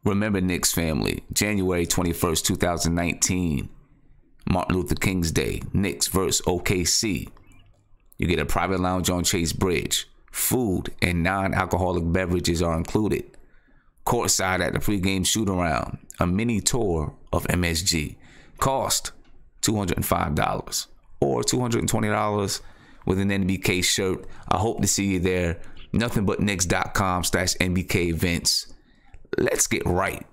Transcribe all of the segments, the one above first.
Remember, Knicks family, January 21st, 2019, Martin Luther King's Day, Knicks versus OKC. You get a private lounge on Chase Bridge. Food and non-alcoholic beverages are included. Courtside at the pregame shoot-around. A mini tour of MSG. Cost $205 or $220 with an NBK shirt. I hope to see you there. NothingbutKnicks.com/NBK events. Let's get right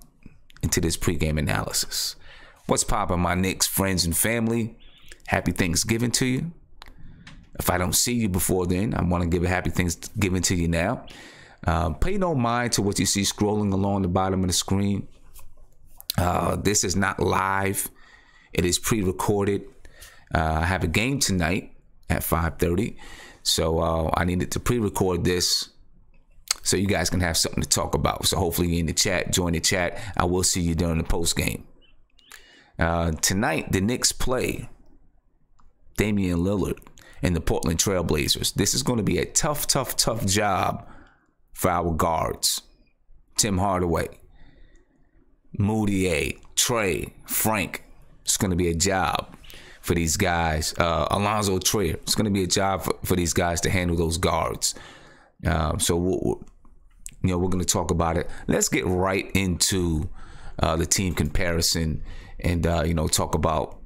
into this pregame analysis. What's poppin', my Knicks friends and family? Happy Thanksgiving to you. If I don't see you before then, I want to give a happy Thanksgiving to you now. Pay no mind to what you see scrolling along the bottom of the screen. This is not live. It is pre-recorded. I have a game tonight at 5:30. So I needed to pre-record this so you guys can have something to talk about. So hopefully you're in the chat. Join the chat. I will see you during the post game. Tonight, the Knicks play Damian Lillard and the Portland Trail Blazers. This is going to be a tough job for our guards. Tim Hardaway, Moutier, Trey, Frank. It's going to be a job for these guys. Alonzo Trier. It's going to be a job for these guys to handle those guards. So we're going to talk about it. Let's get right into the team comparison and talk about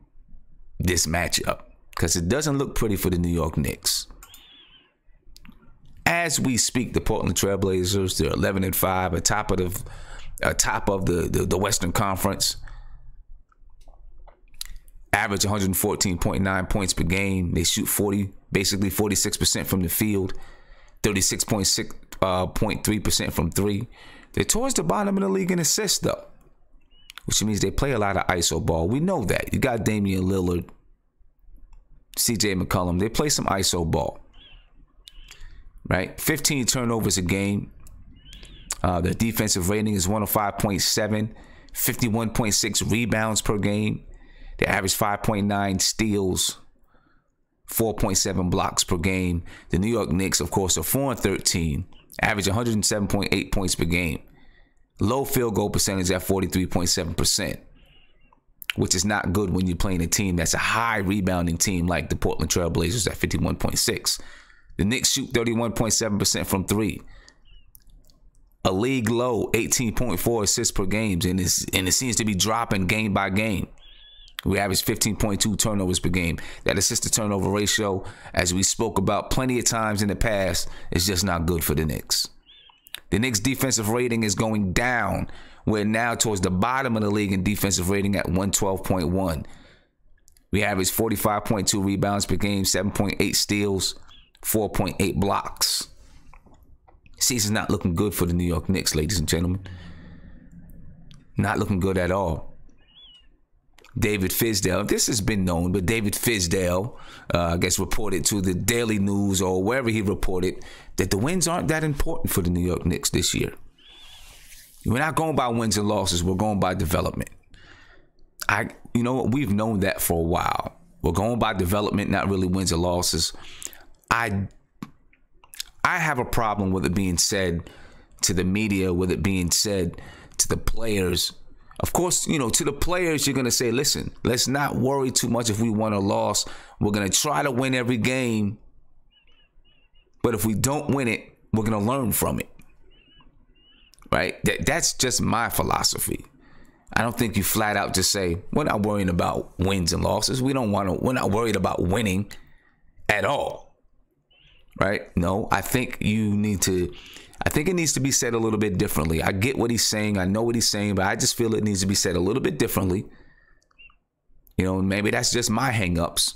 this matchup, because it doesn't look pretty for the New York Knicks. As we speak, the Portland Trail Blazers, they're 11-5, atop of the Western Conference. Average 114.9 points per game. They shoot 46% from the field, 36.3% from three. They're towards the bottom of the league in assists, though, which means they play a lot of ISO ball. We know that. You got Damian Lillard, CJ McCollum. They play some ISO ball, right? 15 turnovers a game. Their defensive rating is 105.7, 51.6 rebounds per game. They average 5.9 steals, 4.7 blocks per game. The New York Knicks, of course, are 4-13, average 107.8 points per game. Low field goal percentage at 43.7%, which is not good when you're playing a team that's a high rebounding team like the Portland Trail Blazers at 51.6. The Knicks shoot 31.7% from three. A league low 18.4 assists per game, and it seems to be dropping game by game. We average 15.2 turnovers per game. That assist-to-turnover ratio, as we spoke about plenty of times in the past, is just not good for the Knicks. The Knicks' defensive rating is going down. We're now towards the bottom of the league in defensive rating at 112.1. We average 45.2 rebounds per game, 7.8 steals, 4.8 blocks. Season's not looking good for the New York Knicks, ladies and gentlemen. Not looking good at all. David Fizdale, this has been known, but David Fizdale, I guess, reported to the Daily News or wherever he reported that the wins aren't that important for the New York Knicks this year. We're not going by wins and losses. We're going by development. We've known that for a while. We're going by development, not really wins or losses. I have a problem with it being said to the media, with it being said to the players. Of course, to the players, you're going to say, listen, let's not worry too much if we won or lost. We're going to try to win every game. But if we don't win it, we're going to learn from it. Right? That's just my philosophy. I don't think you flat out just say, we're not worrying about wins and losses. We're not worried about winning at all. Right? No, I think it needs to be said a little bit differently. I get what he's saying. I know what he's saying, but I just feel it needs to be said a little bit differently. Maybe that's just my hang-ups.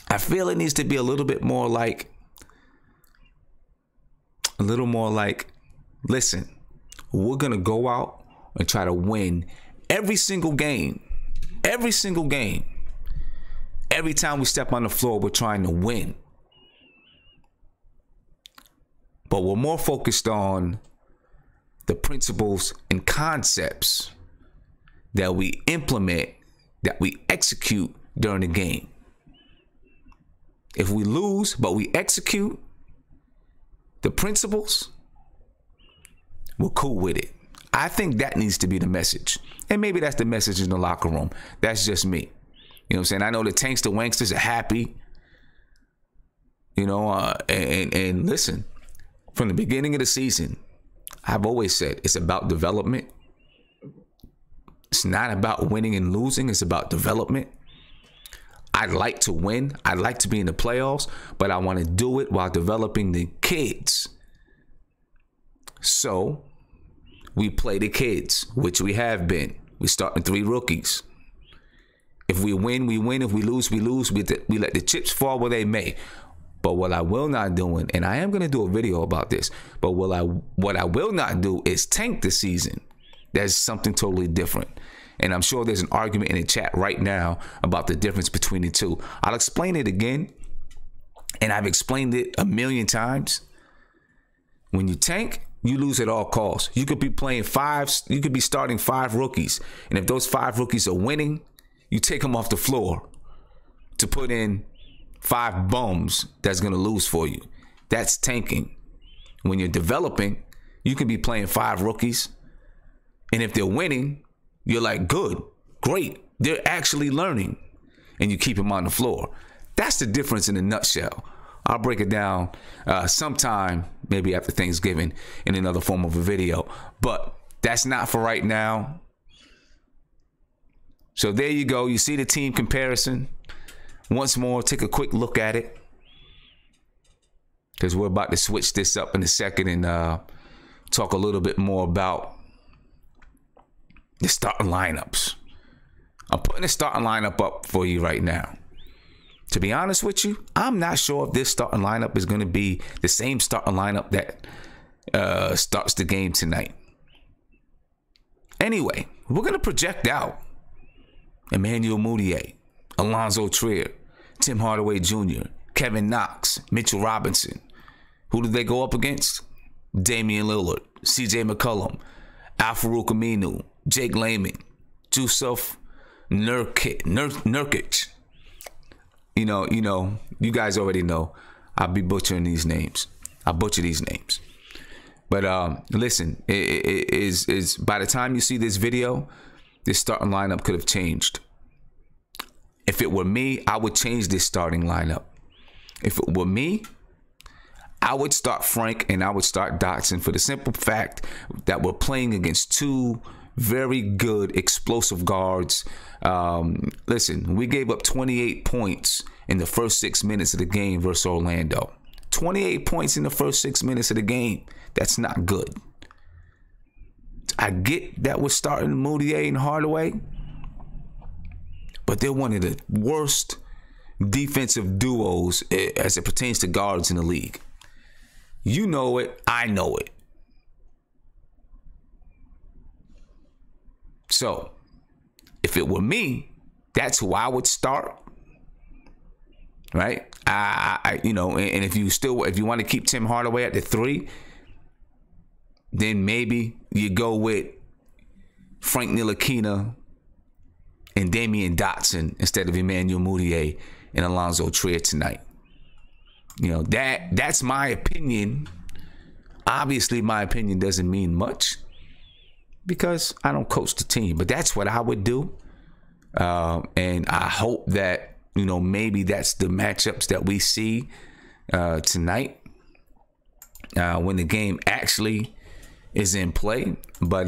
I feel it needs to be a little more like, listen, we're going to go out and try to win every single game. Every single game. Every time we step on the floor, we're trying to win. But we're more focused on the principles and concepts that we implement, that we execute during the game. If we lose, but we execute the principles, we're cool with it. I think that needs to be the message. And maybe that's the message in the locker room. That's just me. You know what I'm saying? I know the Tankster Wanksters are happy. You know, and listen, from the beginning of the season, I've always said it's about development. It's not about winning and losing. It's about development. I'd like to win. I'd like to be in the playoffs, but I want to do it while developing the kids. So we play the kids, which we have been. We start with 3 rookies. If we win, we win. If we lose, we lose. We let the chips fall where they may. But what I will not do, and I am going to do a video about this, but what I will not do is tank the season. That's something totally different. And I'm sure there's an argument in the chat right now about the difference between the two. I'll explain it again, and I've explained it a million times. When you tank, you lose at all costs. You could be playing 5, you could be starting 5 rookies. And if those 5 rookies are winning, you take them off the floor to put in 5 bums that's going to lose for you. That's tanking. When you're developing, you can be playing 5 rookies. And if they're winning, you're like, good, great. They're actually learning. And you keep them on the floor. That's the difference in a nutshell. I'll break it down sometime, maybe after Thanksgiving, in another form of a video. But that's not for right now. So there you go. You see the team comparison. Once more, take a quick look at it, because we're about to switch this up in a second and talk a little bit more about the starting lineups. I'm putting the starting lineup up for you right now. To be honest with you, I'm not sure if this starting lineup is going to be the same starting lineup that starts the game tonight. Anyway, we're going to project out Emmanuel Mudiay, Alonzo Trier, Tim Hardaway Jr., Kevin Knox, Mitchell Robinson. Who did they go up against? Damian Lillard, CJ McCollum, Al-Farouq Aminu, Jake Layman, Jusuf Nurkic. You know, you guys already know I'll be butchering these names. I butcher these names. But listen, it is by the time you see this video, this starting lineup could have changed. If it were me, I would change this starting lineup. If it were me, I would start Frank and I would start Dotson for the simple fact that we're playing against 2 very good explosive guards. Listen, we gave up 28 points in the first 6 minutes of the game versus Orlando. 28 points in the first 6 minutes of the game. That's not good. I get that we're starting Mudiay and Hardaway, but they're one of the worst defensive duos as it pertains to guards in the league. You know it. I know it. So, if it were me, that's who I would start. Right? You know, and if you want to keep Tim Hardaway at the 3, then maybe you go with Frank Ntilikina and Damian Dotson instead of Emmanuel Mudiay and Alonzo Trier tonight. You know, that's my opinion. Obviously, my opinion doesn't mean much because I don't coach the team, but that's what I would do. And I hope that, you know, maybe that's the matchups that we see tonight when the game actually is in play. But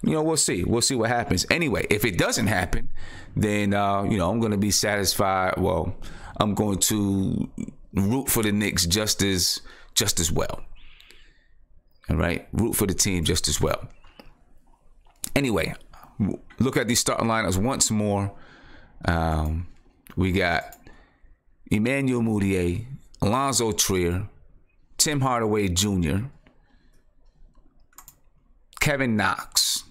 you know, we'll see. We'll see what happens. Anyway, if it doesn't happen, then you know, I'm going to be satisfied. Well, I'm going to root for the Knicks just as well. All right, root for the team just as well. Anyway, look at these starting lineups once more. We got Emmanuel Mudiay, Alonzo Trier, Tim Hardaway Jr., Kevin Knox,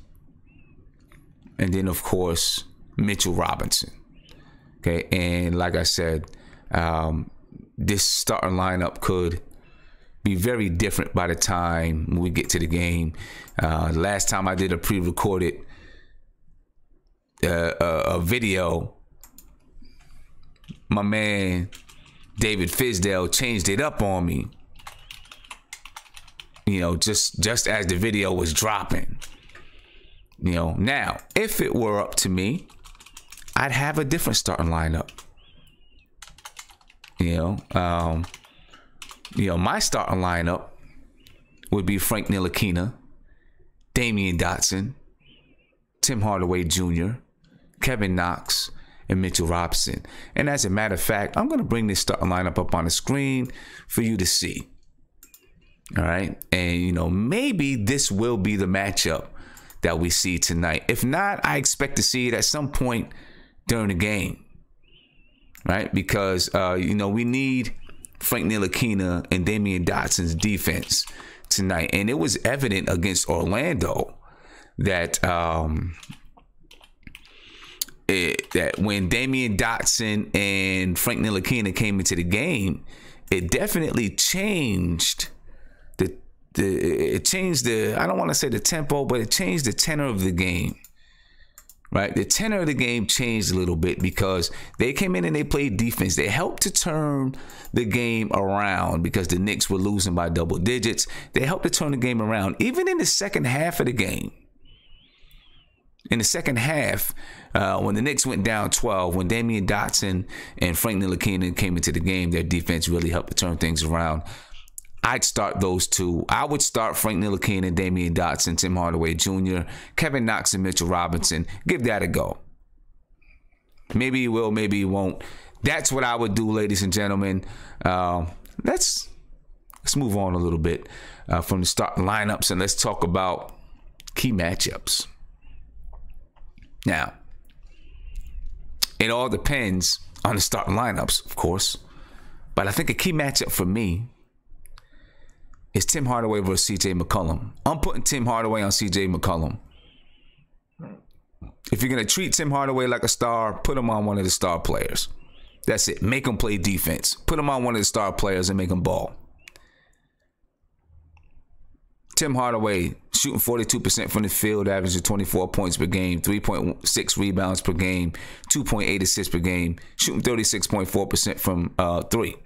and then, of course, Mitchell Robinson. Okay, and like I said, this starting lineup could be very different by the time we get to the game. Last time I did a pre-recorded a video, my man David Fizdale changed it up on me. just as the video was dropping. Now, if it were up to me, I'd have a different starting lineup. My starting lineup would be Frank Ntilikina, Damian Dotson, Tim Hardaway Jr., Kevin Knox, and Mitchell Robinson. And as a matter of fact, I'm going to bring this starting lineup up on the screen for you to see. All right. And, maybe this will be the matchup that we see tonight. If not, I expect to see it at some point during the game. Right. Because, we need Frank Ntilikina and Damian Dotson's defense tonight. And it was evident against Orlando that that when Damian Dotson and Frank Ntilikina came into the game, it definitely changed I don't want to say the tempo, but it changed the tenor of the game. Right? The tenor of the game changed a little bit because they came in and they played defense. They helped to turn the game around because the Knicks were losing by double digits. They helped to turn the game around. Even in the second half of the game. In the second half, when the Knicks went down 12, when Damian Dotson and Frank Ntilikina came into the game, their defense really helped to turn things around. I'd start those two. I would start Frank Ntilikina, Damian Dotson, Tim Hardaway Jr., Kevin Knox, and Mitchell Robinson. Give that a go. Maybe you will, maybe you won't. That's what I would do, ladies and gentlemen. Let's move on a little bit from the starting lineups and let's talk about key matchups. Now, it all depends on the starting lineups, of course. But I think a key matchup for me is Tim Hardaway versus C.J. McCollum. I'm putting Tim Hardaway on C.J. McCollum. If you're going to treat Tim Hardaway like a star, put him on one of the star players. That's it. Make him play defense. Put him on one of the star players and make him ball. Tim Hardaway shooting 42% from the field, averaging 24 points per game, 3.6 rebounds per game, 2.8 assists per game, shooting 36.4% from three.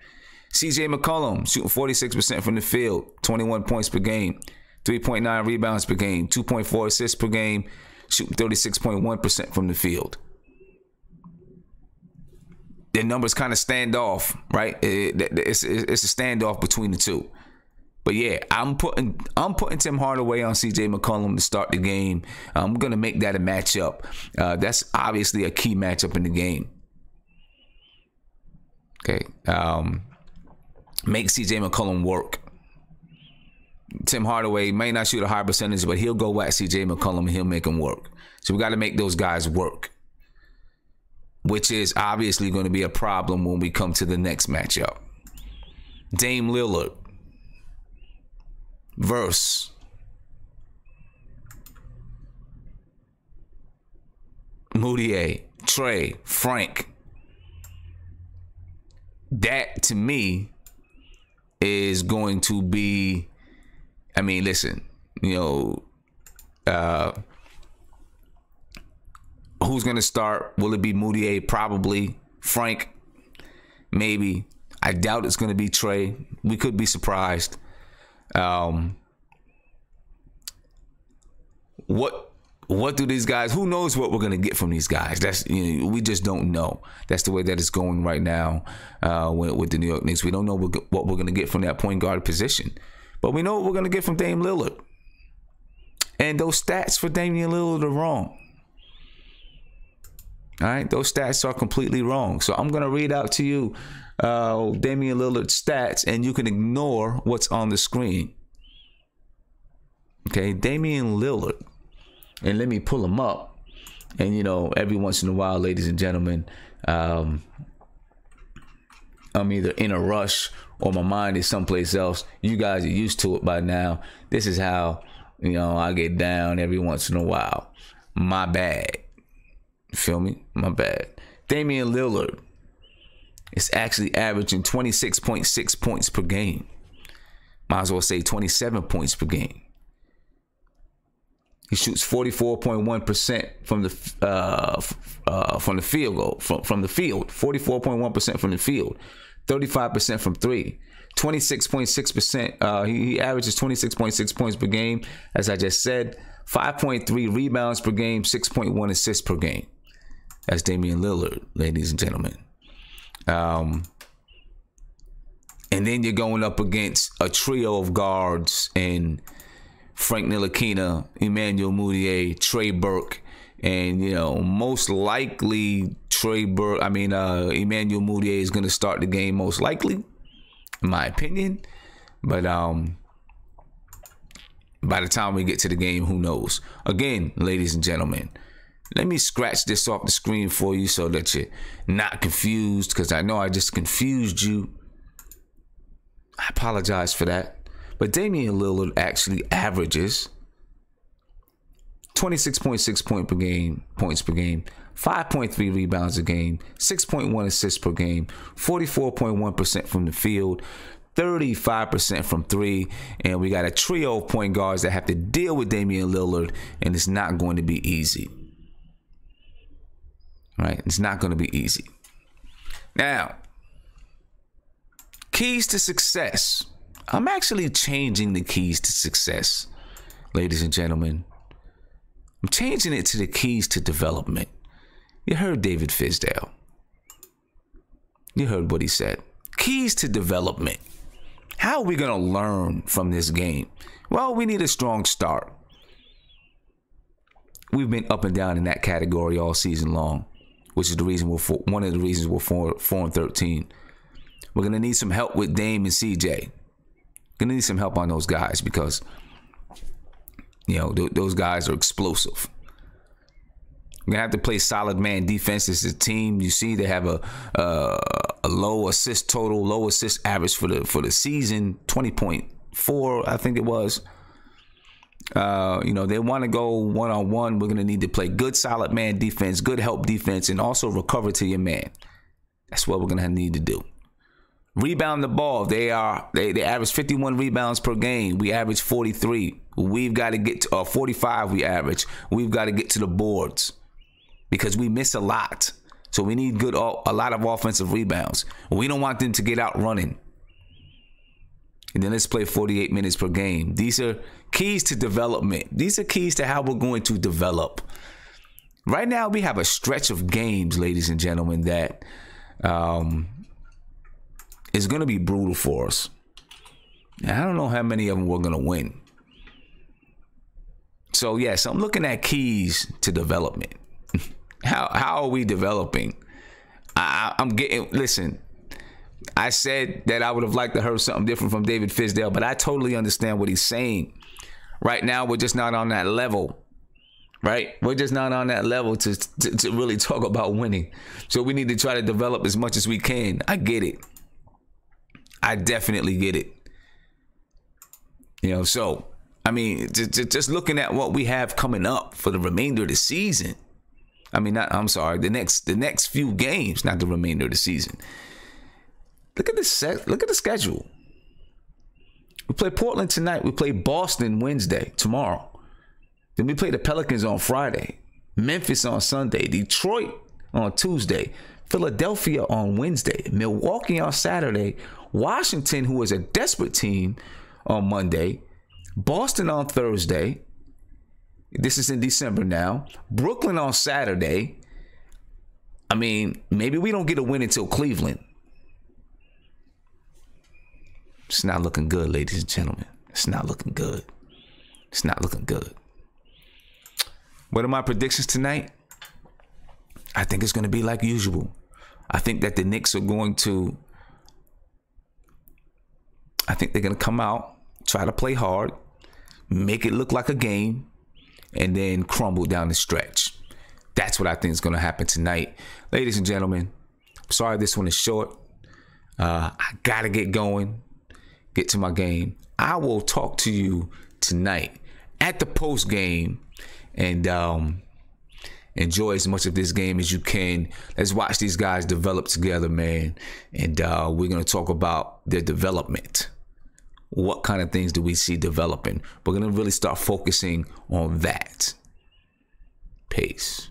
CJ McCollum shooting 46% from the field, 21 points per game, 3.9 rebounds per game, 2.4 assists per game, shooting 36.1% from the field. Their numbers kind of stand off, right? It's a standoff between the two. But yeah, I'm putting Tim Hardaway on CJ McCollum to start the game. I'm gonna make that a matchup. That's obviously a key matchup in the game. Okay. Make CJ McCollum work. Tim Hardaway may not shoot a high percentage, but he'll go at CJ McCollum and he'll make him work. So we got to make those guys work, which is obviously going to be a problem when we come to the next matchup. Dame Lillard versus Moutier, Trey, Frank. That to me is going to be, I mean, listen, who's going to start? Will it be Moutier? Probably. Frank? Maybe. I doubt it's going to be Trey. We could be surprised. What do these guys, who knows what we're going to get from these guys? That's, we just don't know. That's the way that it's going right now with the New York Knicks. We don't know what we're going to get from that point guard position. But we know what we're going to get from Dame Lillard. And those stats for Damian Lillard are wrong. All right? Those stats are completely wrong. So I'm going to read out to you Damian Lillard's stats, and you can ignore what's on the screen. Okay? Damian Lillard. And let me pull them up. And, every once in a while, ladies and gentlemen, I'm either in a rush or my mind is someplace else. You guys are used to it by now. This is how, I get down every once in a while. My bad. You feel me? My bad. Damian Lillard is actually averaging 26.6 points per game. Might as well say 27 points per game. He shoots 44.1% from the field goal from the field. 44.1% from the field, 35% from three, 26.6%. He averages 26.6 points per game, as I just said. 5.3 rebounds per game, 6.1 assists per game. That's Damian Lillard, ladies and gentlemen. And then you're going up against a trio of guards in Frank Ntilikina, Emmanuel Mudiay, Trey Burke, and most likely Emmanuel Mudiay is going to start the game most likely, in my opinion. But by the time we get to the game, who knows? Again, ladies and gentlemen, let me scratch this off the screen for you so that you're not confused, because I know I just confused you. I apologize for that. But Damian Lillard actually averages 26.6 points per game, 5.3 rebounds a game, 6.1 assists per game, 44.1% from the field, 35% from three, and we got a trio of point guards that have to deal with Damian Lillard, and it's not going to be easy. Right? It's not going to be easy. Now, keys to success. I'm actually changing the keys to success, ladies and gentlemen. I'm changing it to the keys to development. You heard David Fizdale. You heard what he said. Keys to development. How are we going to learn from this game? Well, we need a strong start. We've been up and down in that category all season long, which is the reason one of the reasons we're 4-13. We're going to need some help with Dame and CJ. Going to need some help on those guys because, those guys are explosive. We're going to have to play solid man defense as a team. You see they have a low assist total, low assist average for the season, 20.4, I think it was. They want to go one-on-one. We're going to need to play good solid man defense, good help defense, and also recover to your man. That's what we're going to need to do. Rebound the ball. They average 51 rebounds per game. We average 43. We've got to get to 45. We've got to get to the boards because we miss a lot. So we need a lot of offensive rebounds. We don't want them to get out running. And then let's play 48 minutes per game. These are keys to development. These are keys to how we're going to develop. Right now, we have a stretch of games, ladies and gentlemen, that is going to be brutal for us. Now, I don't know how many of them we're going to win. So, yes, I'm looking at keys to development. How are we developing? Listen, I said that I would have liked to hear something different from David Fizdale, but I totally understand what he's saying. Right now, we're just not on that level. Right? We're just not on that level to really talk about winning. So we need to try to develop as much as we can. I get it. I definitely get it. So, just looking at what we have coming up for the remainder of the season. The next few games, not the remainder of the season. Look at the schedule. We play Portland tonight. We play Boston tomorrow. Then we play the Pelicans on Friday. Memphis on Sunday. Detroit on Tuesday. Philadelphia on Wednesday. Milwaukee on Saturday. Washington, who is a desperate team, on Monday. Boston on Thursday. This is in December now. Brooklyn on Saturday. Maybe we don't get a win until Cleveland. It's not looking good, ladies and gentlemen. It's not looking good. It's not looking good. What are my predictions tonight? I think it's going to be like usual. I think that the Knicks are going to... I think they're going to come out, try to play hard, make it look like a game, and then crumble down the stretch. That's what I think is going to happen tonight. Ladies and gentlemen, sorry this one is short. I got to get going, get to my game. I will talk to you tonight at the post game and enjoy as much of this game as you can. Let's watch these guys develop together, man. And we're going to talk about their development. What kind of things do we see developing? We're going to really start focusing on that. Peace.